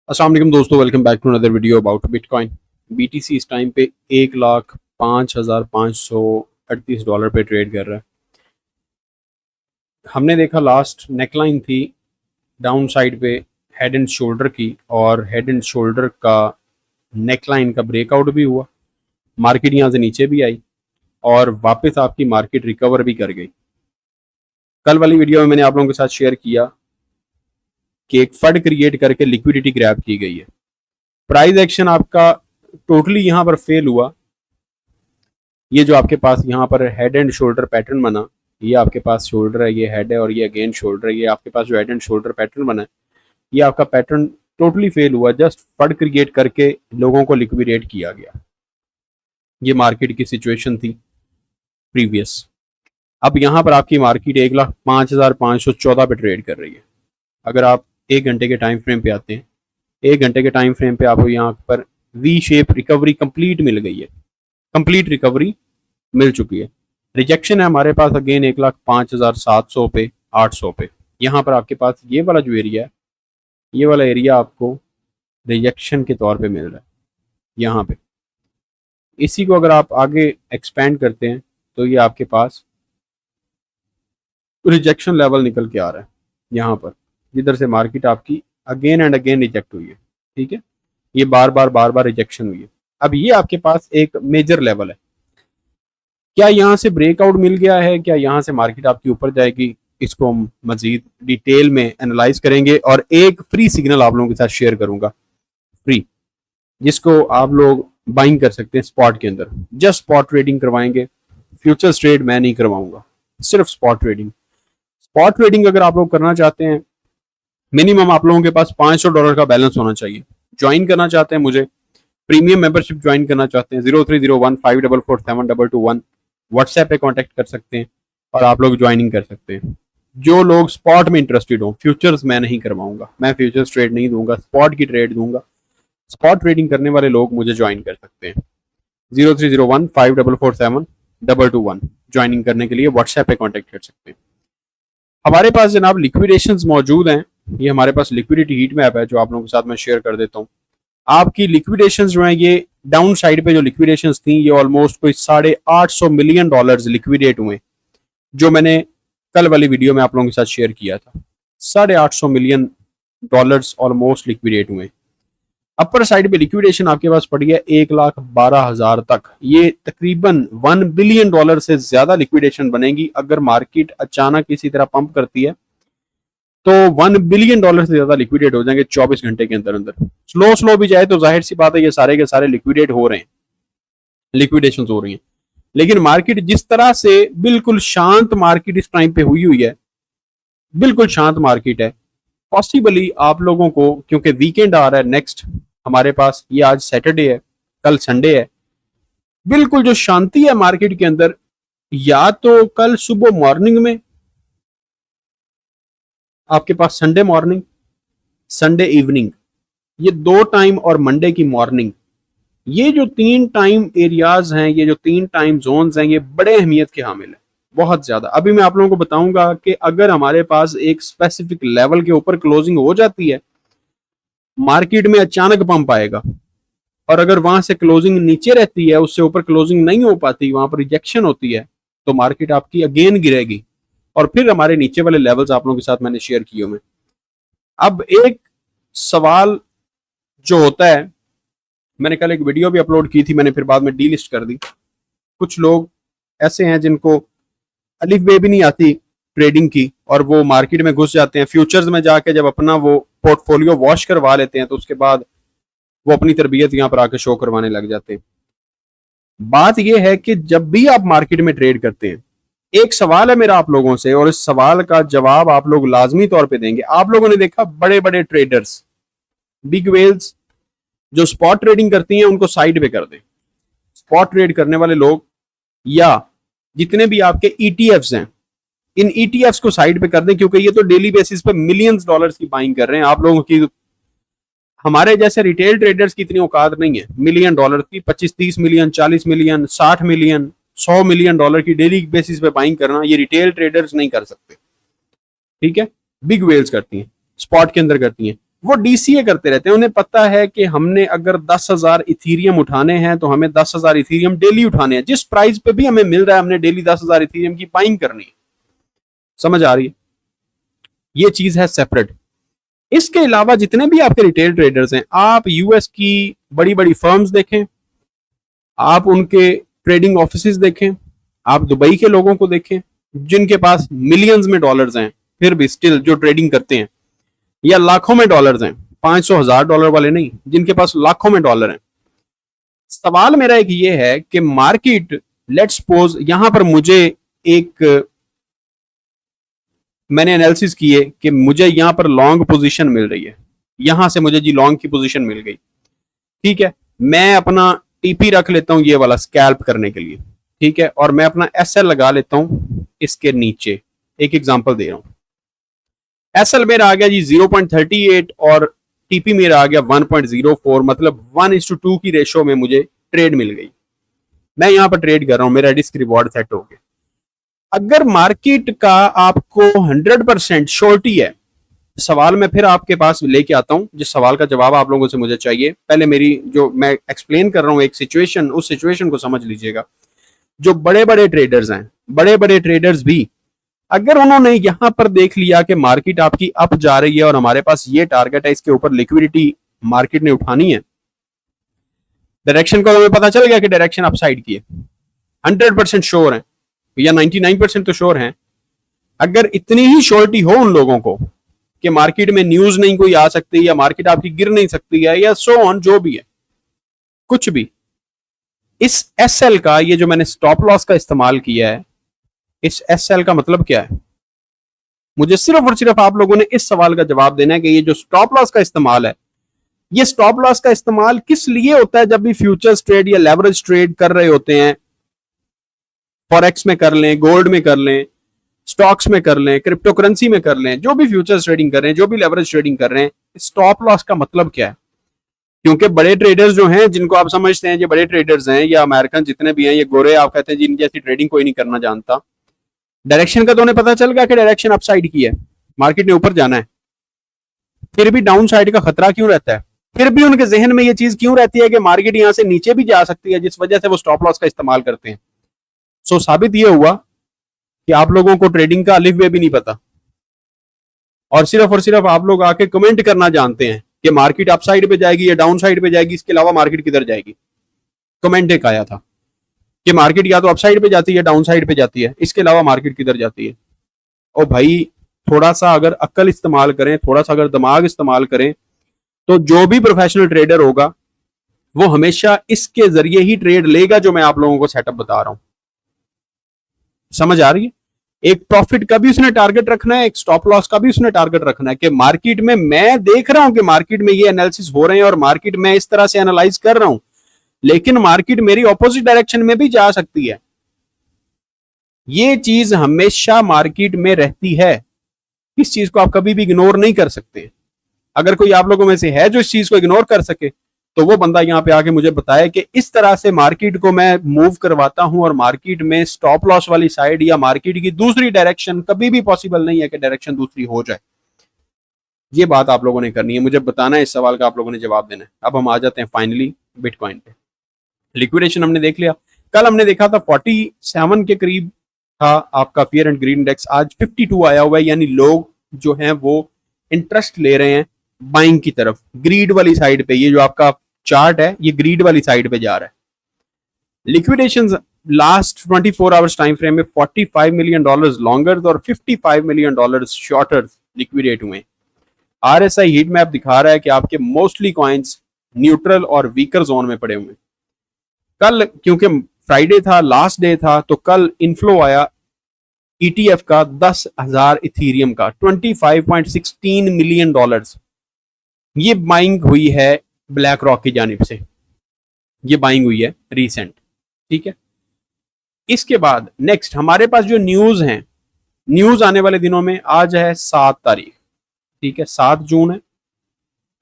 अस्सलाम वालेकुम दोस्तों, welcome back to another video about bitcoin. BTC इस टाइम पे 1,05,538 डॉलर पे ट्रेड कर रहा है। हमने देखा लास्ट नेकलाइन थी डाउन साइड पे हेड एंड शोल्डर की, और हेड एंड शोल्डर का नेकलाइन का ब्रेकआउट भी हुआ। मार्केट यहाँ से नीचे भी आई और वापस आपकी मार्केट रिकवर भी कर गई। कल वाली वीडियो में मैंने आप लोगों के साथ शेयर किया कि एक फंड क्रिएट करके लिक्विडिटी ग्रैब की गई है। प्राइस एक्शन आपका टोटली यहाँ पर फेल हुआ। ये जो आपके पास यहाँ पर हेड एंड शोल्डर पैटर्न बना, ये आपके पास शोल्डर है, ये हेड है और ये अगेन शोल्डर है। ये आपके पास जो हेड एंड शोल्डर पैटर्न बना है, ये आपका पैटर्न टोटली फेल हुआ। जस्ट फंड क्रिएट करके लोगों को लिक्विडेट किया गया। ये मार्केट की सिचुएशन थी प्रीवियस। अब यहाँ पर आपकी मार्केट 1,05,514 पे ट्रेड कर रही है। अगर आप 1 घंटे के टाइम फ्रेम पे आते हैं, 1 घंटे के टाइम फ्रेम पे आपको यहाँ पर वी शेप रिकवरी कंप्लीट मिल गई है, कंप्लीट रिकवरी मिल चुकी है। रिजेक्शन है हमारे पास अगेन 1,05,700 पे, 800 पे। यहाँ पर आपके पास ये वाला जो एरिया है, ये वाला एरिया आपको रिजेक्शन के तौर पे मिल रहा है यहाँ पे। इसी को अगर आप आगे एक्सपेंड करते हैं तो ये आपके पास रिजेक्शन लेवल निकल के आ रहा है यहाँ पर, जिधर से मार्केट आपकी अगेन एंड अगेन रिजेक्ट हुई है। ठीक है, ये बार बार रिजेक्शन हुई है। अब ये आपके पास एक मेजर लेवल है। क्या यहाँ से ब्रेकआउट मिल गया है? क्या यहाँ से मार्केट आपकी ऊपर जाएगी? इसको हम मजीद डिटेल में एनालाइज करेंगे और एक फ्री सिग्नल आप लोगों के साथ शेयर करूंगा, फ्री, जिसको आप लोग बाइंग कर सकते हैं स्पॉट के अंदर। जस्ट स्पॉट ट्रेडिंग करवाएंगे, फ्यूचर्स ट्रेड मैं नहीं करवाऊंगा, सिर्फ स्पॉट ट्रेडिंग। स्पॉट ट्रेडिंग अगर आप लोग करना चाहते हैं, मिनिमम आप लोगों के पास $500 का बैलेंस होना चाहिए। ज्वाइन करना चाहते हैं मुझे, प्रीमियम मेंबरशिप ज्वाइन करना चाहते हैं, 0301544722 व्हाट्सएप पे कांटेक्ट कर सकते हैं और आप लोग ज्वाइनिंग कर सकते हैं। जो लोग स्पॉट में इंटरेस्टेड हो, फ्यूचर्स मैं नहीं करवाऊंगा, मैं फ्यूचर्स ट्रेड नहीं दूंगा, स्पॉट की ट्रेड दूंगा। स्पॉट ट्रेडिंग करने वाले लोग मुझे ज्वाइन कर सकते हैं। 0301544722 ज्वाइनिंग करने के लिए व्हाट्सएप पे कॉन्टेक्ट कर सकते हैं। हमारे पास जनाब लिक्विडेशंस मौजूद हैं। ये हमारे पास लिक्विडिटी हीट मैप है जो आप लोगों के साथ मैं शेयर कर देता हूँ। आपकी लिक्विडेशंस जो हैं, ये डाउन साइड पे जो लिक्विडेशंस थी, ये ऑलमोस्ट कोई $850 मिलियन लिक्विडेट हुए, जो मैंने कल वाली वीडियो में आप लोगों के साथ शेयर किया था। $850 मिलियन ऑलमोस्ट लिक्विडेट हुए। अपर साइड पे लिक्विडेशन आपके पास पड़ी है 1,12,000 तक। ये तकरीबन $1 बिलियन से ज्यादा लिक्विडेशन बनेगी अगर मार्केट अचानक इसी तरह पंप करती है, तो $1 बिलियन से ज्यादा लिक्विडेट हो जाएंगे 24 घंटे के अंदर अंदर। स्लो भी जाए तो जाहिर सी बात है ये सारे के सारे लिक्विडेट हो रहे हैं, लिक्विडेशन हो रही हैं। लेकिन मार्केट जिस तरह से बिल्कुल शांत मार्केट इस टाइम पे हुई है, बिल्कुल शांत मार्केट है। पॉसिबली आप लोगों को, क्योंकि वीकेंड आ रहा है नेक्स्ट हमारे पास, ये आज सैटरडे है, कल संडे है, बिल्कुल जो शांति है मार्केट के अंदर, या तो कल सुबह मॉर्निंग में आपके पास संडे मॉर्निंग, संडे इवनिंग, ये 2 टाइम, और मंडे की मॉर्निंग, ये जो 3 टाइम एरियाज हैं, ये जो 3 टाइम जोन्स हैं, ये बड़े अहमियत के हामिल है, बहुत ज्यादा। अभी मैं आप लोगों को बताऊंगा कि अगर हमारे पास एक स्पेसिफिक लेवल के ऊपर क्लोजिंग हो जाती है, मार्केट में अचानक पंप आएगा, और अगर वहां से क्लोजिंग नीचे रहती है, उससे ऊपर क्लोजिंग नहीं हो पाती, वहां पर रिजेक्शन होती है, तो मार्केट आपकी अगेन गिरेगी और फिर हमारे नीचे वाले लेवल्स आप लोगों के साथ मैंने शेयर किए हुए। अब एक सवाल जो होता है, मैंने कल एक वीडियो भी अपलोड की थी, मैंने फिर बाद में डीलिस्ट कर दी। कुछ लोग ऐसे हैं जिनको अलिफ बे भी नहीं आती ट्रेडिंग की, और वो मार्केट में घुस जाते हैं। फ्यूचर्स में जाके जब अपना वो पोर्टफोलियो वॉश करवा लेते हैं, तो उसके बाद वो अपनी तरबियत यहाँ पर आके शो करवाने लग जाते हैं। बात यह है कि जब भी आप मार्केट में ट्रेड करते हैं, एक सवाल है मेरा आप लोगों से, और इस सवाल का जवाब आप लोग लाजमी तौर पे देंगे। आप लोगों ने देखा बड़े बड़े ट्रेडर्स, बिग वेल्स जो स्पॉट ट्रेडिंग करती हैं, उनको साइड पे कर दें। स्पॉट ट्रेड करने वाले लोग या जितने भी आपके ईटीएफ्स हैं, इन ईटीएफ्स को साइड पे कर दें, क्योंकि ये तो डेली बेसिस पे मिलियंस डॉलर्स की बाइंग कर रहे हैं। आप लोगों की, हमारे जैसे रिटेल ट्रेडर्स की इतनी औकात नहीं है मिलियन डॉलर की। 25-30 मिलियन, 40 मिलियन, 60 मिलियन, $100 मिलियन की डेली बेसिस पे बाइंग करना, ये रिटेल ट्रेडर्स नहीं कर सकते। ठीक है, बिग वेल्स करती हैं, स्पॉट के अंदर करती हैं। वो डीसीए करते रहते हैं। उन्हें पता है कि हमने अगर 10,000 इथीरियम उठाने हैं तो हमें 10,000 इथीरियम डेली उठाने हैं, जिस प्राइस पे भी हमें मिल रहा है हमने डेली 10,000 इथीरियम की बाइंग करनी है। समझ आ रही है? ये चीज है सेपरेट। इसके अलावा जितने भी आपके रिटेल ट्रेडर्स हैं, आप यूएस की बड़ी बड़ी फर्म्स देखें, आप उनके ट्रेडिंग ऑफिस देखें, आप दुबई के लोगों को देखें जिनके पास मिलियंस में डॉलर्स हैं, फिर भी स्टिल जो ट्रेडिंग करते हैं, या लाखों में डॉलर्स हैं, 500 हजार डॉलर वाले नहीं, जिनके पास लाखों में डॉलर हैं। सवाल मेरा एक ये है कि मार्केट, लेट्स सपोज यहां पर मुझे एक, मैंने एनालिसिस की है कि मुझे यहां पर लॉन्ग पोजीशन मिल रही है, यहां से मुझे जी लॉन्ग की पोजीशन मिल गई, ठीक है, मैं अपना टीपी रख लेता हूं ये वाला स्कैल्प करने के लिए, ठीक है, और मैं अपना एसएल लगा लेता हूं इसके नीचे। एक एग्जांपल दे रहा हूं, एसएल मेरा आ गया जी 0.38 और टीपी मेरा आ गया 1.04, मतलब 1:2 की रेशो में मुझे ट्रेड मिल गई। मैं यहां पर ट्रेड कर रहा हूं, मेरा रिस्क रिवॉर्ड सेट हो गया। अगर मार्केट का आपको 100% श्योरिटी है, सवाल मैं फिर आपके पास लेके आता हूं, जिस सवाल का जवाब आप लोगों से मुझे चाहिए। पहले मेरी जो मैं एक्सप्लेन कर रहा हूं एक सिचुएशन, उस सिचुएशन को समझ लीजिएगा। जो बड़े बड़े ट्रेडर्स हैं, बड़े बड़े ट्रेडर्स भी अगर उन्होंने यहां पर देख लिया कि मार्केट आपकी अप जा रही है और हमारे पास ये टारगेट है, इसके ऊपर लिक्विडिटी मार्केट ने उठानी है, डायरेक्शन को हमें पता चल गया कि डायरेक्शन अपसाइड की है, 100% श्योर है या 99% तो श्योर है। अगर इतनी ही श्योरिटी हो उन लोगों को कि मार्केट में न्यूज नहीं कोई आ सकती, या मार्केट आपकी गिर नहीं सकती है, या सो ऑन, जो भी है, कुछ भी, इस एसएल का, ये जो मैंने स्टॉप लॉस का इस्तेमाल किया है, इस एसएल का मतलब क्या है? मुझे सिर्फ और सिर्फ आप लोगों ने इस सवाल का जवाब देना है कि ये जो स्टॉप लॉस का इस्तेमाल है, ये स्टॉप लॉस का इस्तेमाल किस लिए होता है? जब भी फ्यूचर्स ट्रेड या लेवरेज ट्रेड कर रहे होते हैं, फॉरेक्स में कर लें, गोल्ड में कर लें, स्टॉक्स में कर लें, क्रिप्टो करेंसी में कर लें, जो भी फ्यूचर्स ट्रेडिंग कर रहे हैं, जो भी लेवरेज ट्रेडिंग कर रहे हैं, स्टॉप लॉस का मतलब क्या है? क्योंकि बड़े ट्रेडर्स जो हैं, जिनको आप समझते हैं ये बड़े ट्रेडर्स हैं, या अमेरिकन जितने भी हैं, ये गोरे आप कहते हैं जिन जैसी ट्रेडिंग कोई नहीं करना जानता, डायरेक्शन का तो उन्हें पता चल गया कि डायरेक्शन अपसाइड की है, मार्केट ने ऊपर जाना है, फिर भी डाउन साइड का खतरा क्यों रहता है? फिर भी उनके जहन में ये चीज क्यों रहती है कि मार्केट यहां से नीचे भी जा सकती है, जिस वजह से वो स्टॉप लॉस का इस्तेमाल करते हैं। सो साबित ये हुआ कि आप लोगों को ट्रेडिंग का अलिफ बे भी नहीं पता, और सिर्फ आप लोग आके कमेंट करना जानते हैं कि मार्केट अप साइड पे जाएगी या डाउन साइड पे जाएगी, इसके अलावा मार्केट किधर जाएगी। कमेंट एक आया था कि मार्केट या तो अप साइड पे जाती है, डाउन साइड पे जाती है, इसके अलावा मार्केट किधर जाती है। और भाई थोड़ा सा अगर अक्ल इस्तेमाल करें, थोड़ा सा अगर दिमाग इस्तेमाल करें, तो जो भी प्रोफेशनल ट्रेडर होगा वो हमेशा इसके जरिए ही ट्रेड लेगा, जो मैं आप लोगों को सेटअप बता रहा हूं। समझ आ रही है? एक प्रॉफिट का भी उसने टारगेट रखना है, एक स्टॉप लॉस का भी उसने टारगेट रखना है कि मार्केट में मैं देख रहा हूं कि मार्केट में ये एनालिसिस हो रहे हैं और मार्केट में इस तरह से एनालाइज कर रहा हूं, लेकिन मार्केट मेरी ऑपोजिट डायरेक्शन में भी जा सकती है। ये चीज हमेशा मार्केट में रहती है, इस चीज को आप कभी भी इग्नोर नहीं कर सकते। अगर कोई आप लोगों में से है जो इस चीज को इग्नोर कर सके, तो वो बंदा यहां पे आके मुझे बताए कि इस तरह से मार्केट को मैं मूव करवाता हूं, और मार्केट में स्टॉप लॉस वाली साइड या मार्केट की दूसरी डायरेक्शन कभी भी पॉसिबल नहीं है कि डायरेक्शन दूसरी हो जाए। ये बात आप लोगों ने करनी है, मुझे बताना है, इस सवाल का आप लोगों ने जवाब देना है। अब हम आ जाते हैं फाइनली बिटकॉइन पे। लिक्विडेशन हमने देख लिया, कल हमने देखा था 47 के करीब था आपका फियर एंड ग्रीड इंडेक्स, आज 52 आया हुआ है, यानी लोग जो हैं वो इंटरेस्ट ले रहे हैं बाइंग की तरफ, ग्रीड वाली साइड पे। ये जो आपका चार्ट है ये ग्रीड वाली साइड पे जा रहा है। Liquidation last 24 hours time frame में $45 मिलियन लॉन्गर और $55 मिलियन शॉर्टर लिक्विडेट हुए। आरएसआई हीट मैप दिखा रहा है कि आपके मोस्टली कॉइन्स न्यूट्रल और वीकर जोन में पड़े हुए। कल क्योंकि फ्राइडे था, लास्ट डे था, तो कल इनफ्लो आया ईटीएफ का 10,000 इथीरियम का $25.16 मिलियन। ये बाइंग हुई है ब्लैक रॉक की जानिब से, ये बाइंग हुई है रिसेंट, ठीक है। इसके बाद नेक्स्ट हमारे पास जो न्यूज है, न्यूज आने वाले दिनों में, आज है 7 तारीख, ठीक है, 7 जून है,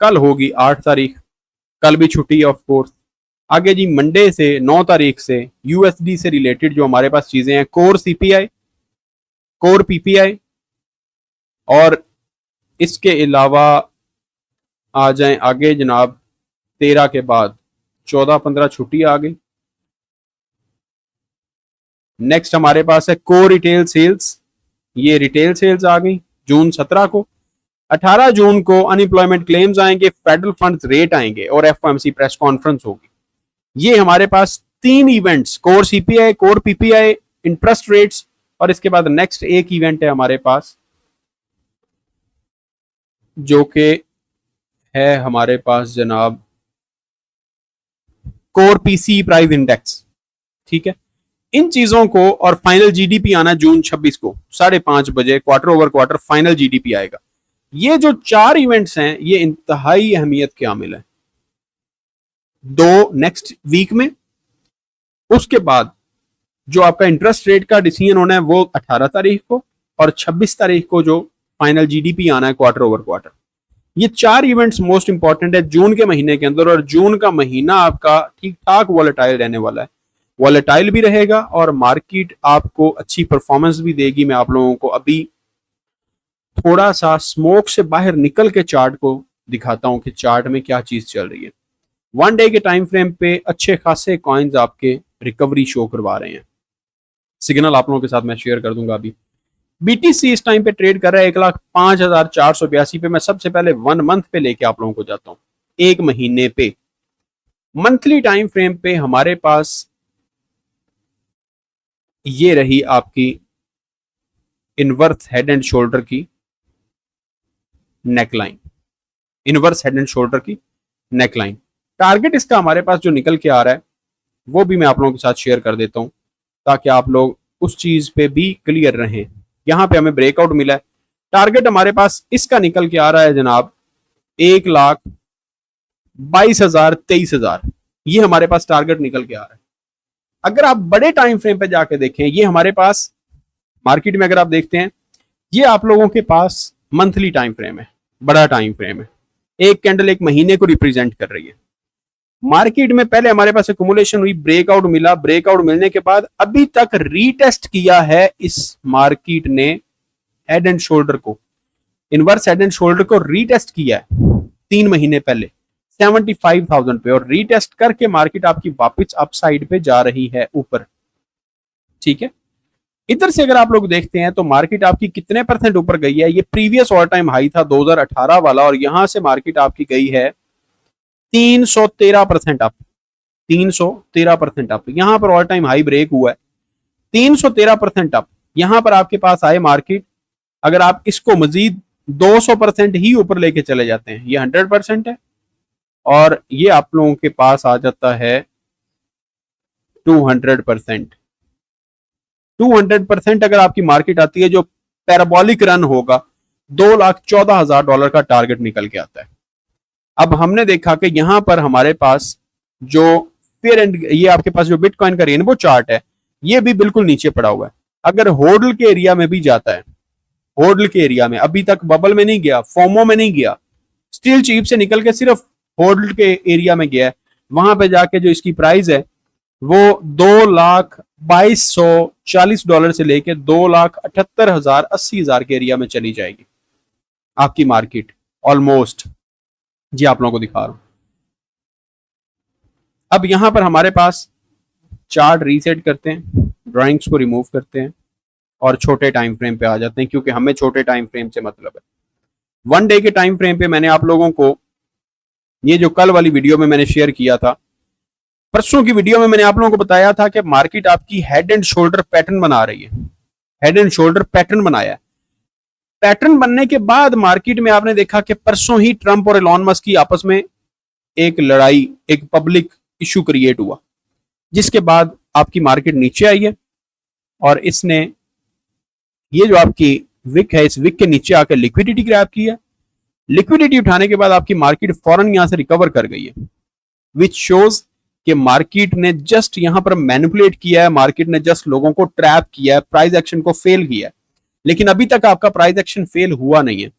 कल होगी 8 तारीख, कल भी छुट्टी है ऑफ कोर्स। आगे जी मंडे से 9 तारीख से यूएसडी से रिलेटेड जो हमारे पास चीजें हैं, कोर सीपीआई, कोर पीपीआई, और इसके अलावा आ जाएं आगे जनाब, 13 के बाद 14-15 छुट्टी आ गई। नेक्स्ट हमारे पास है कोर रिटेल सेल्स, ये रिटेल सेल्स आ गई जून 17 को। 18 जून को अनएम्प्लॉयमेंट क्लेम्स आएंगे, फेडरल फंड्स रेट आएंगे और एफओएमसी प्रेस कॉन्फ्रेंस होगी। ये हमारे पास 3 events, core CPI, core PPI, interest rates, और इसके बाद नेक्स्ट एक इवेंट है हमारे पास जो कि है हमारे पास जनाब कोर पीसी प्राइस इंडेक्स। ठीक है, इन चीजों को, और फाइनल जीडीपी आना जून 26 को 5:30 बजे, quarter over quarter final GDP आएगा। ये जो 4 इवेंट्स हैं ये इंतहाई अहमियत के हामिल है। 2 नेक्स्ट वीक में, उसके बाद जो आपका इंटरेस्ट रेट का डिसीजन होना है वो 18 तारीख को, और 26 तारीख को जो फाइनल जीडीपी आना है क्वार्टर ओवर क्वार्टर। ये 4 इवेंट्स मोस्ट इंपॉर्टेंट है जून के महीने के अंदर, और जून का महीना आपका ठीक ठाक वॉलेटाइल रहने वाला है। वॉलेटाइल भी रहेगा और मार्केट आपको अच्छी परफॉर्मेंस भी देगी। मैं आप लोगों को अभी थोड़ा सा स्मोक से बाहर निकल के चार्ट को दिखाता हूं कि चार्ट में क्या चीज चल रही है। 1 डे के टाइम फ्रेम पे अच्छे खासे कॉइन्स आपके रिकवरी शो करवा रहे हैं। सिग्नल आप लोगों के साथ मैं शेयर कर दूंगा। अभी बीटीसी इस टाइम पे ट्रेड कर रहा है 1,05,482 पे। मैं सबसे पहले 1 मंथ पे लेके आप लोगों को जाता हूं, एक महीने पे। मंथली टाइम फ्रेम पे हमारे पास ये रही आपकी इनवर्स हेड एंड शोल्डर की neckline, inverse head and shoulder की नेकलाइन। टारगेट इसका हमारे पास जो निकल के आ रहा है वो भी मैं आप लोगों के साथ शेयर कर देता हूं ताकि आप लोग उस चीज पे भी क्लियर रहें। यहां पे हमें ब्रेकआउट मिला है, टारगेट हमारे पास इसका निकल के आ रहा है जनाब 1,22,000 23,000, ये हमारे पास टारगेट निकल के आ रहा है। अगर आप बड़े टाइम फ्रेम पे जाके देखें, ये हमारे पास मार्केट में अगर आप देखते हैं, ये आप लोगों के पास मंथली टाइम फ्रेम है, बड़ा टाइम फ्रेम है। एक कैंडल एक महीने को रिप्रेजेंट कर रही है। मार्केट में पहले हमारे पास एक्युमुलेशन हुई, ब्रेकआउट मिला, ब्रेकआउट मिलने के बाद अभी तक रीटेस्ट किया है इस मार्केट ने हेड एंड शोल्डर को, इनवर्स हेड एंड शोल्डर को रीटेस्ट किया है 3 महीने पहले 75,000 पे, और रीटेस्ट करके मार्केट आपकी वापस अपसाइड पे जा रही है ऊपर। ठीक है, इधर से अगर आप लोग देखते हैं तो मार्केट आपकी कितने परसेंट ऊपर गई है। ये प्रीवियस ऑल टाइम हाई था 2018 वाला, और यहां से मार्केट आपकी गई है 313% अप, 313% अप। यहां पर ऑल टाइम हाई ब्रेक हुआ है, 313% अप। यहां पर आपके पास आए मार्केट, अगर आप इसको मजीद 200% ही ऊपर लेके चले जाते हैं, ये 100% है, और ये आप लोगों के पास आ जाता है 200%। 200% अगर आपकी मार्केट आती है, जो पैराबोलिक रन होगा, $2,14,000 का टारगेट निकल के आता है। अब हमने देखा कि यहां पर हमारे पास जो फेयर एंड, ये आपके पास जो बिटकॉइन का रेनबो चार्ट है, ये भी बिल्कुल नीचे पड़ा हुआ है। अगर होल्ड के एरिया में भी जाता है, होल्ड के एरिया में, अभी तक बबल में नहीं गया, फोमो में नहीं गया, स्टील चीप से निकल के सिर्फ होल्ड के एरिया में गया है, वहां पे जाके जो इसकी प्राइस है वो $2,22,40 से लेके $2,78,000 $80,000 के एरिया में चली जाएगी आपकी मार्केट ऑलमोस्ट। जी आप लोगों को दिखा रहा हूं। अब यहां पर हमारे पास चार्ट रीसेट करते हैं, ड्राइंग्स को रिमूव करते हैं और छोटे टाइम फ्रेम पे आ जाते हैं, क्योंकि हमें छोटे टाइम फ्रेम से मतलब है। 1 डे के टाइम फ्रेम पे मैंने आप लोगों को ये जो कल वाली वीडियो में मैंने शेयर किया था, परसों की वीडियो में मैंने आप लोगों को बताया था कि मार्केट आपकी हेड एंड शोल्डर पैटर्न बना रही है, हेड एंड शोल्डर पैटर्न बनाया है। पैटर्न बनने के बाद मार्केट में आपने देखा कि परसों ही ट्रंप और एलॉन मस्क की आपस में एक लड़ाई, एक पब्लिक इशू क्रिएट हुआ, जिसके बाद आपकी मार्केट नीचे आई है, और इसने ये जो आपकी विक है, इस विक के नीचे आकर लिक्विडिटी ग्रैब की है। लिक्विडिटी उठाने के बाद आपकी मार्केट फौरन यहां से रिकवर कर गई है, विच शोज कि मार्केट ने जस्ट यहां पर मैनिपुलेट किया है, मार्केट ने जस्ट लोगों को ट्रैप किया है, प्राइस एक्शन को फेल किया है। लेकिन अभी तक आपका प्राइस एक्शन फेल हुआ नहीं है।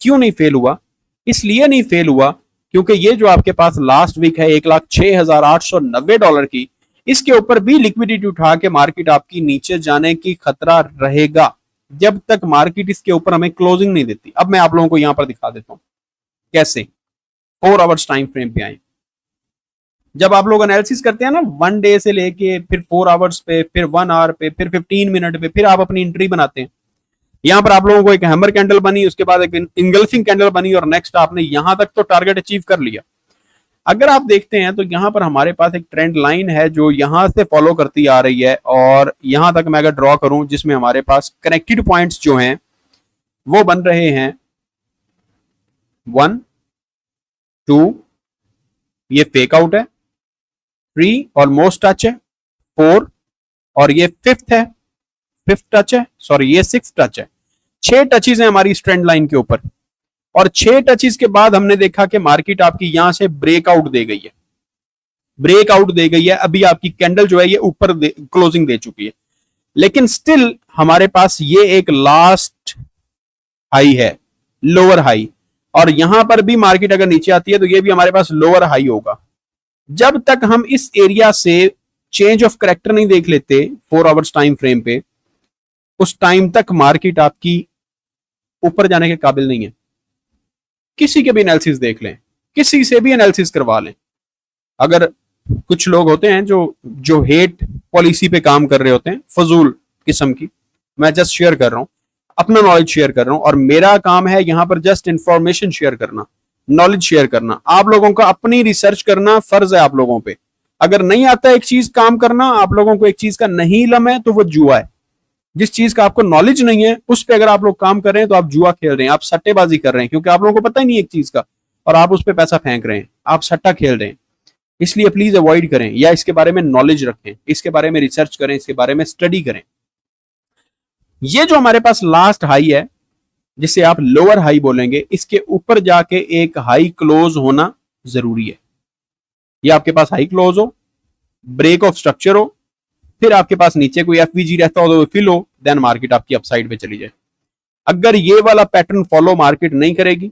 क्यों नहीं फेल हुआ? इसलिए नहीं फेल हुआ क्योंकि ये जो आपके पास लास्ट वीक है $1,06,890 की, इसके ऊपर भी लिक्विडिटी उठा के मार्केट आपकी नीचे जाने की खतरा रहेगा जब तक मार्केट इसके ऊपर हमें क्लोजिंग नहीं देती। अब मैं आप लोगों को यहां पर दिखा देता हूं कैसे। 4 आवर्स टाइम फ्रेम पे आए। जब आप लोग एनालिसिस करते हैं ना 1 डे से लेके फिर 4 आवर्स पे, फिर 1 आवर पे, फिर 15 मिनट पे, फिर आप अपनी एंट्री बनाते हैं। यहां पर आप लोगों को एक हैमर कैंडल बनी, उसके बाद एक इंगल्फिंग कैंडल बनी और नेक्स्ट आपने यहां तक तो टारगेट अचीव कर लिया। अगर आप देखते हैं तो यहां पर हमारे पास एक ट्रेंड लाइन है जो यहां से फॉलो करती आ रही है और यहां तक मैं अगर ड्रॉ करूं जिसमें हमारे पास कनेक्टेड पॉइंट्स जो हैं वो बन रहे हैं 1 2, ये फेक आउट है, 3 ऑलमोस्ट टच है, 4 और ये 5th है, 5th टच है, सॉरी ये 6th टच है। 6 टचेस हैं हमारी ट्रेंड लाइन के ऊपर और 6 टचेस के बाद हमने देखा कि मार्केट आपकी यहां से ब्रेकआउट दे गई है, ब्रेकआउट दे गई है। अभी आपकी कैंडल जो है ये ऊपर क्लोजिंग दे चुकी है, लेकिन स्टिल हमारे पास ये एक लास्ट हाई है, लोअर हाई, और यहां पर भी मार्केट अगर नीचे आती है तो ये भी हमारे पास लोअर हाई होगा। जब तक हम इस एरिया से चेंज ऑफ करेक्टर नहीं देख लेते 4 आवर्स टाइम फ्रेम पे, उस टाइम तक मार्केट आपकी ऊपर जाने के काबिल नहीं है। किसी के भी एनालिसिस देख लें, किसी से भी एनालिसिस करवा लें। अगर कुछ लोग होते हैं जो हेट पॉलिसी पे काम कर रहे होते हैं, फजूल किस्म की, मैं जस्ट शेयर कर रहा हूं, अपना नॉलेज शेयर कर रहा हूं और मेरा काम है यहां पर जस्ट इंफॉर्मेशन शेयर करना, नॉलेज शेयर करना। आप लोगों का अपनी रिसर्च करना फर्ज है आप लोगों पे। अगर नहीं आता एक चीज काम करना, आप लोगों को एक चीज का नहीं इल्म है तो वो जुआ है। जिस चीज का आपको नॉलेज नहीं है उस पर अगर आप लोग काम कर रहे हैं तो आप जुआ खेल रहे हैं, आप सट्टेबाजी कर रहे हैं, क्योंकि आप लोगों को पता ही नहीं एक चीज का और आप उस पर पैसा फेंक रहे हैं, आप सट्टा खेल रहे हैं। इसलिए प्लीज अवॉइड करें या इसके बारे में नॉलेज रखें, इसके बारे में रिसर्च करें, इसके बारे में स्टडी करें। ये जो हमारे पास लास्ट हाई है जिसे आप लोअर हाई बोलेंगे, इसके ऊपर जाके एक हाई क्लोज होना जरूरी है। ये आपके पास हाई क्लोज हो, ब्रेक ऑफ स्ट्रक्चर हो, फिर आपके पास नीचे कोई एफवीजी रहता हो तो फिल हो, देन मार्केट आपकी अपसाइड पे चली जाए। अगर ये वाला पैटर्न फॉलो मार्केट नहीं करेगी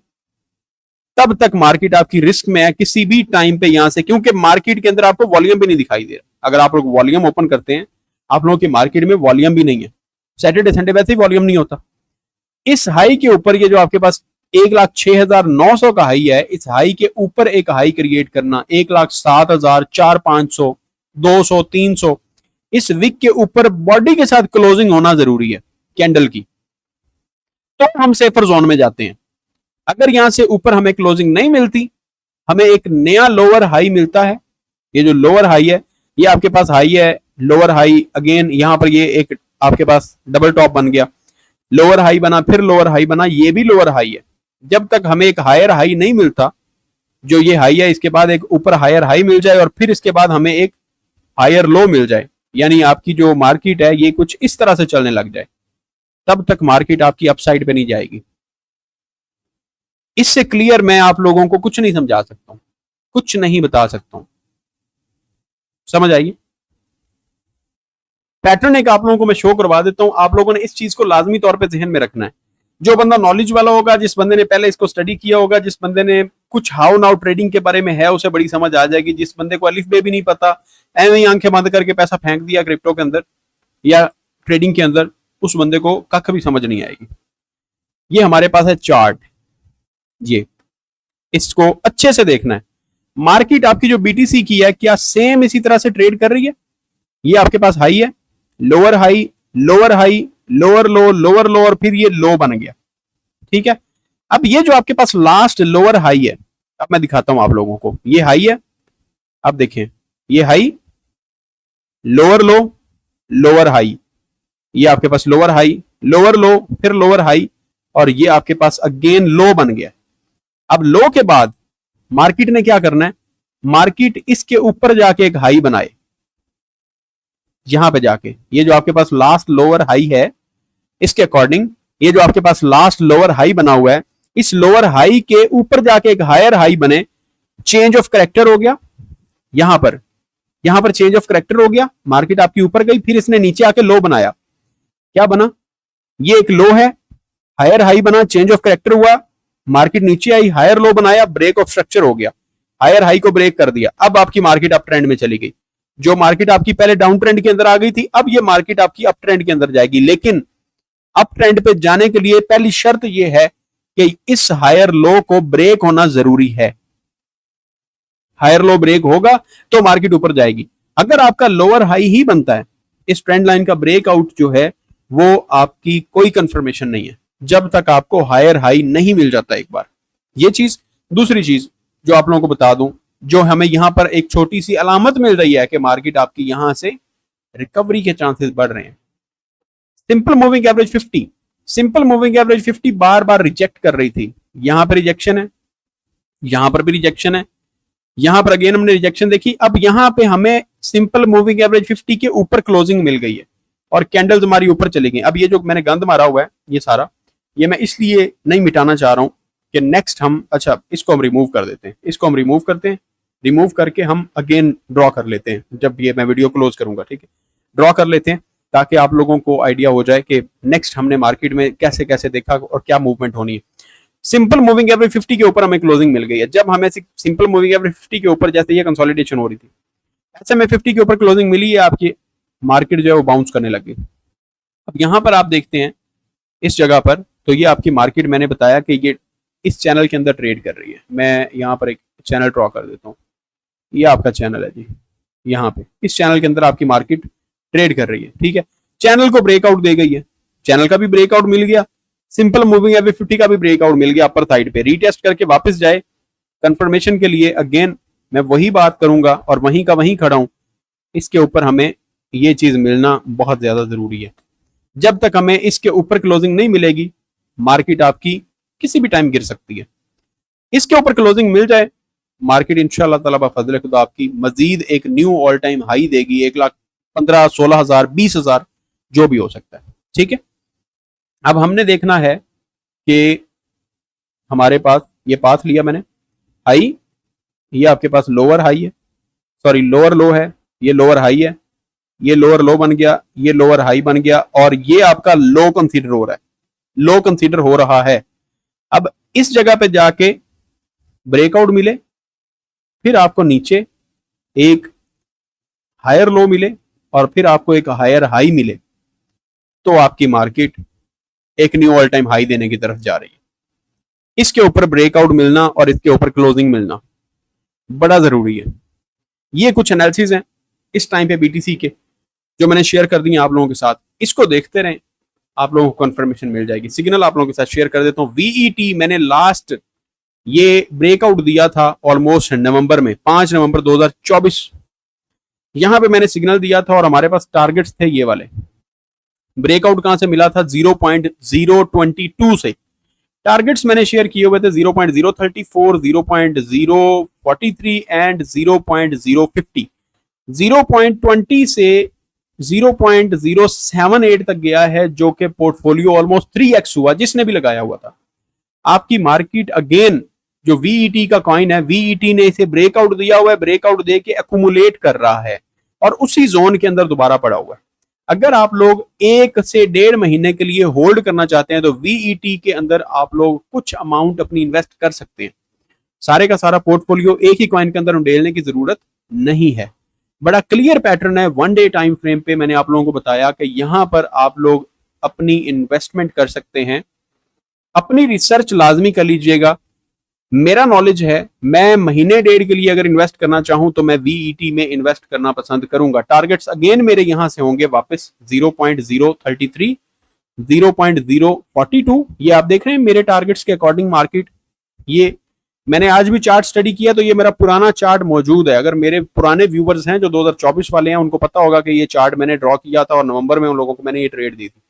तब तक मार्केट आपकी रिस्क में है किसी भी टाइम पे यहां से, क्योंकि मार्केट के अंदर आपको वॉल्यूम भी नहीं दिखाई दे रहा। अगर आप लोग वॉल्यूम ओपन करते हैं, आप लोगों की मार्केट में वॉल्यूम भी नहीं है। सैटरडे संडे वैसे ही वॉल्यूम नहीं होता। इस हाई के ऊपर ये जो आपके पास 1,06,900 का हाई है, इस हाई के ऊपर एक हाई क्रिएट करना 1,07,400, 200, 300, इस विक के ऊपर बॉडी के साथ क्लोजिंग होना जरूरी है कैंडल की, तो हम सेफर जोन में जाते हैं। अगर यहां से ऊपर हमें क्लोजिंग नहीं मिलती, हमें एक नया लोअर हाई मिलता है। ये जो लोअर हाई है ये आपके पास हाई है, लोअर हाई अगेन यहां पर ये एक आपके पास डबल टॉप बन गया, लोअर हाई बना, फिर लोअर हाई बना, ये भी लोअर हाई है। जब तक हमें एक हायर हाई नहीं मिलता, जो ये हाई है, इसके बाद एक ऊपर हायर हाई मिल जाए और फिर इसके बाद हमें एक हायर लो मिल जाए, यानी आपकी जो मार्केट है ये कुछ इस तरह से चलने लग जाए, तब तक मार्केट आपकी अपसाइड पे नहीं जाएगी। इससे क्लियर मैं आप लोगों को कुछ नहीं समझा सकता हूं, कुछ नहीं बता सकता हूं। समझ आइए। पैटर्न एक आप लोगों को मैं शो करवा देता हूं, आप लोगों ने इस चीज को लाजमी तौर पे जहन में रखना है। जो बंदा नॉलेज वाला होगा, जिस बंदे ने पहले इसको स्टडी किया होगा, जिस बंदे ने कुछ हाउ नाउ ट्रेडिंग के बारे में है, उसे बड़ी समझ आ जाएगी। जिस बंदे को अलिफ बे भी नहीं पता, ऐਵੇਂ ही आंखें बंद करके पैसा फेंक दिया क्रिप्टो के अंदर या ट्रेडिंग के अंदर, उस बंदे को कख भी समझ नहीं आएगी। ये हमारे पास है चार्ट, ये इसको अच्छे से देखना है। मार्केट आपकी जो बीटीसी की है क्या सेम इसी तरह से ट्रेड कर रही है? ये आपके पास हाई है, lower high, lower high, lower लो, लोअर लो और फिर ये लो बन गया। ठीक है। अब ये जो आपके पास लास्ट लोअर हाई है, अब मैं दिखाता हूं आप लोगों को। ये हाई है, अब देखें ये हाई, लोअर लो, लोअर हाई, ये आपके पास लोअर हाई, लोअर लो, फिर लोअर हाई और ये आपके पास अगेन लो बन गया। अब लो के बाद मार्केट ने क्या करना है, मार्केट इसके ऊपर जाके एक हाई बनाए, यहां पे जाके ये जो आपके पास लास्ट लोअर हाई है, इसके अकॉर्डिंग ये जो आपके पास लास्ट लोअर हाई बना हुआ है, इस लोअर हाई के ऊपर जाके एक हायर हाई बने, चेंज ऑफ करेक्टर हो गया। यहां पर चेंज ऑफ करेक्टर हो गया, मार्केट आपकी ऊपर गई, फिर इसने नीचे आके लो बनाया। क्या बना? ये एक लो है, हायर हाई बना, चेंज ऑफ करेक्टर हुआ, मार्केट नीचे आई, हायर लो बनाया, ब्रेक ऑफ स्ट्रक्चर हो गया, हायर हाई को ब्रेक कर दिया। अब आपकी मार्केट अप ट्रेंड में चली गई। जो मार्केट आपकी पहले डाउन ट्रेंड के अंदर आ गई थी, अब ये मार्केट आपकी अप ट्रेंड के अंदर जाएगी। लेकिन अप ट्रेंड पे जाने के लिए पहली शर्त यह है कि इस हायर लो को ब्रेक होना जरूरी है। हायर लो ब्रेक होगा तो मार्केट ऊपर जाएगी। अगर आपका लोअर हाई ही बनता है, इस ट्रेंड लाइन का ब्रेकआउट जो है वो आपकी कोई कंफर्मेशन नहीं है जब तक आपको हायर हाई नहीं मिल जाता एक बार। ये चीज। दूसरी चीज जो आप लोगों को बता दूं, जो हमें यहां पर एक छोटी सी अलामत मिल रही है कि मार्केट आपकी यहां से रिकवरी के चांसेस बढ़ रहे हैं। Simple moving average 50, simple moving average 50 बार बार रिजेक्ट कर रही थी। यहां पर रिजेक्शन है, यहां पर भी रिजेक्शन है, यहां पर अगेन हमने रिजेक्शन देखी। अब यहां पे हमें सिंपल मूविंग एवरेज 50 के ऊपर क्लोजिंग मिल गई है और कैंडल्स हमारी ऊपर चली गई। अब ये जो मैंने गंद मारा हुआ है ये सारा, ये मैं इसलिए नहीं मिटाना चाह रहा हूं कि नेक्स्ट हम, अच्छा इसको हम रिमूव कर देते हैं, इसको हम रिमूव करते हैं, रिमूव करके हम अगेन ड्रॉ कर लेते हैं जब ये मैं वीडियो क्लोज करूंगा। ठीक है, ड्रॉ कर लेते हैं ताकि आप लोगों को आइडिया हो जाए कि नेक्स्ट हमने मार्केट में कैसे कैसे देखा और क्या मूवमेंट होनी है। सिंपल मूविंग एवरेज 50 के ऊपर हमें क्लोजिंग मिल गई है। जब हमें सिंपल मूविंग एवरेज 50 के ऊपर, जैसे ये कंसोलिडेशन हो रही थी, ऐसे में 50 के ऊपर क्लोजिंग मिली है, आपकी मार्केट जो है वो बाउंस करने लगी। अब यहां पर आप देखते हैं इस जगह पर, तो ये आपकी मार्केट, मैंने बताया कि ये इस चैनल के अंदर ट्रेड कर रही है। मैं यहाँ पर एक चैनल ड्रॉ कर देता हूँ, ये आपका चैनल है जी। यहाँ पे इस चैनल के अंदर आपकी मार्केट ट्रेड कर रही है। ठीक है, चैनल को ब्रेकआउट दे गई है, चैनल का भी ब्रेकआउट मिल गया, सिंपल मूविंग एवरेज 50 का भी ब्रेकआउट मिल गया अपर साइड पे, रीटेस्ट करके वापस जाए कंफर्मेशन के लिए। अगेन मैं वही बात करूंगा और वहीं का वहीं खड़ा हूं, इसके ऊपर हमें ये चीज मिलना बहुत ज्यादा जरूरी है। जब तक हमें इसके ऊपर क्लोजिंग नहीं मिलेगी, मार्केट आपकी किसी भी टाइम गिर सकती है। इसके ऊपर क्लोजिंग मिल जाए, मार्केट इंशाल्लाह ताला बफज़ल खुदा आपकी मजीद एक न्यू ऑल टाइम हाई देगी, 1,15,000, 16,000, 20,000 जो भी हो सकता है। ठीक है, अब हमने देखना है कि हमारे पास ये पाथ लिया मैंने, हाई, ये आपके पास लोअर हाई है, सॉरी लोअर लो है, ये लोअर हाई है, ये लोअर लो बन गया, ये लोअर हाई बन गया, और ये आपका लो कंसीडर हो रहा है, लो कंसीडर हो रहा है। अब इस जगह पे जाके ब्रेकआउट मिले, फिर आपको नीचे एक हायर लो मिले और फिर आपको एक हायर हाई मिले, तो आपकी मार्केट एक न्यू ऑल टाइम हाई देने की तरफ जा रही है। इसके ऊपर ब्रेकआउट मिलना और इसके ऊपर क्लोजिंग मिलना बड़ा जरूरी है। ये कुछ एनालिसिस हैं इस टाइम पे बीटीसी के जो मैंने शेयर कर दिए आप लोगों के साथ, इसको देखते रहें, आप लोगों को कंफर्मेशन मिल जाएगी। सिग्नल आप लोगों के साथ शेयर कर देता हूँ। वीईटी मैंने लास्ट ये ब्रेकआउट दिया था ऑलमोस्ट नवंबर में, 5 नवंबर 2024, यहां पे मैंने सिग्नल दिया था और हमारे पास टारगेट्स थे ये वाले। ब्रेकआउट कहां से मिला था? 0.022 से। टारगेट्स मैंने शेयर किए हुए थे 0.034, 0.043 एंड 0.050। 0.20 से 0.078 तक गया है, जो कि पोर्टफोलियो ऑलमोस्ट 3x हुआ जिसने भी लगाया हुआ था। आपकी मार्केट अगेन जो वीईटी का कॉइन है, वीईटी ने इसे ब्रेकआउट दिया हुआ है, ब्रेकआउट दे के एक्यूमुलेट कर रहा है और उसी जोन के अंदर दोबारा पड़ा हुआ है। अगर आप लोग 1 से 1.5 महीने के लिए होल्ड करना चाहते हैं तो वीईटी के अंदर आप लोग कुछ अमाउंट अपनी इन्वेस्ट कर सकते हैं। सारे का सारा पोर्टफोलियो एक ही कॉइन के अंदर उंडेलने की जरूरत नहीं है। बड़ा क्लियर पैटर्न है। 1 डे टाइम फ्रेम पे मैंने आप लोगों को बताया कि यहां पर आप लोग अपनी इन्वेस्टमेंट कर सकते हैं। अपनी रिसर्च लाजमी कर लीजिएगा। मेरा नॉलेज है, मैं महीने डेढ़ के लिए अगर इन्वेस्ट करना चाहूं तो मैं वीईटी में इन्वेस्ट करना पसंद करूंगा। टारगेट्स अगेन मेरे यहां से होंगे वापस 0.033, 0.042। ये आप देख रहे हैं मेरे टारगेट्स के अकॉर्डिंग मार्केट। ये मैंने आज भी चार्ट स्टडी किया तो ये मेरा पुराना चार्ट मौजूद है। अगर मेरे पुराने व्यूवर्स हैं जो 2024 वाले हैं, उनको पता होगा कि ये चार्ट मैंने ड्रॉ किया था और नवंबर में उन लोगों को मैंने ये ट्रेड दी थी।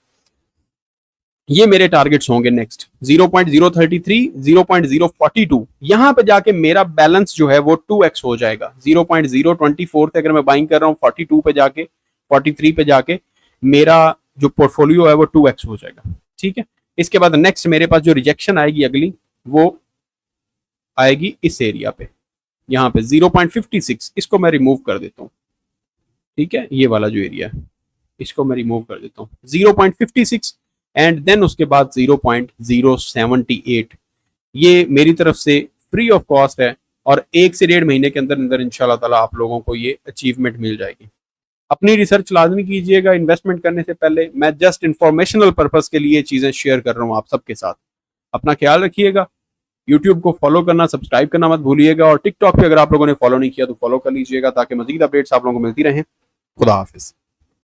ये मेरे टारगेट्स होंगे नेक्स्ट 0.033, 0.042। यहां पे जाके मेरा बैलेंस जो है वो 2x हो जाएगा। 0.024 से अगर मैं बाइंग कर रहा हूं 42 पे जाके, 43 पे जाके मेरा जो पोर्टफोलियो है वो 2x हो जाएगा। ठीक है, इसके बाद नेक्स्ट मेरे पास जो रिजेक्शन आएगी अगली, वो आएगी इस एरिया पे, यहाँ पे 0.56। इसको मैं रिमूव कर देता हूँ। ठीक है, ये वाला जो एरिया है इसको मैं रिमूव कर देता हूँ, 0.56 एंड देन उसके बाद 0.078। ये मेरी तरफ से फ्री ऑफ कॉस्ट है और 1 से 1.5 महीने के अंदर अंदर इंशाल्लाह ताला आप लोगों को ये अचीवमेंट मिल जाएगी। अपनी रिसर्च लाजमी कीजिएगा इन्वेस्टमेंट करने से पहले। मैं जस्ट इंफॉर्मेशनल पर्पस के लिए चीजें शेयर कर रहा हूँ आप सबके साथ। अपना ख्याल रखिएगा। यूट्यूब को फॉलो करना, सब्सक्राइब करना मत भूलिएगा, और टिकटॉक पे अगर आप लोगों ने फॉलो नहीं किया तो फॉलो कर लीजिएगा ताकि मजीद अपडेट्स आप लोगों को मिलती रहें। खुदा हाफिज।